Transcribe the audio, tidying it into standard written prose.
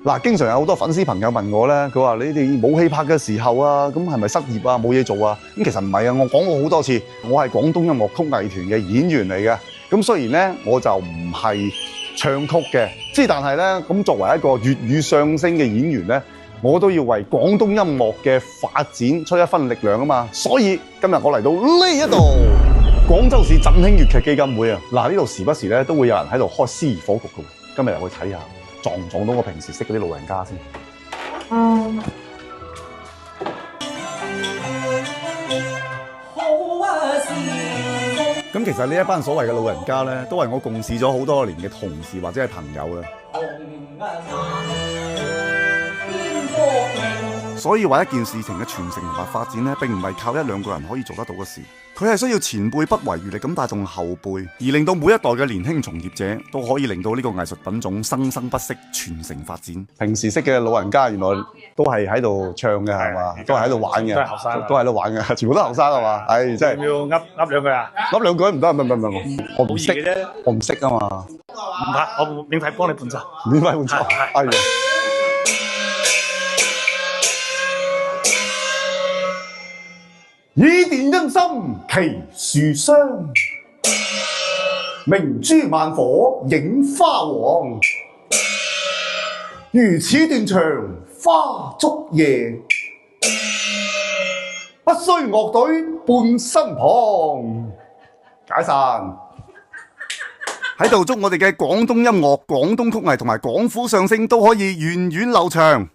嗱，經常有好多粉絲朋友問我咧，佢話你哋冇戲拍嘅時候啊，咁係咪失業啊，冇嘢做啊？咁其實唔係啊，我講過好多次，我係廣東音樂曲藝團嘅演員嚟嘅。咁雖然咧，我就唔係唱曲嘅，但係咧，咁作為一個粵語相聲嘅演員咧，我都要為廣東音樂嘅發展出一分力量啊嘛。所以今日我嚟到呢一度，廣州市振興粵劇基金會啊，嗱呢度時不時咧都會有人喺度開司儀火局嘅，今日入去睇下。撞唔撞到我平時識嗰啲老人家先？咁其實呢一班所謂嘅老人家咧，都係我共事咗好多年嘅同事或者係朋友啊。所以話一件事情嘅傳承同埋發展咧，並唔係靠一兩個人可以做得到嘅事，佢係需要前輩不遺餘力咁帶動後輩，而令到每一代嘅年輕從業者都可以令到呢個藝術品種生生不息，傳承發展。平時識嘅老人家原來都係喺度唱嘅係嘛，都係喺度玩嘅，都係後生，都係喺度玩嘅，全部都後生係嘛？係真係。要噏兩句啊？噏兩句唔得，唔，我唔識，我唔識啊嘛。唔怕，我免費幫你伴奏。免費伴奏，哎呀！以電恩心祈樹霜，明珠萬火映花黃。如此斷腸花燭夜，不需樂隊伴身旁。解散。喺度祝我哋嘅廣東音樂、廣東曲藝同埋廣府相聲都可以源遠流長。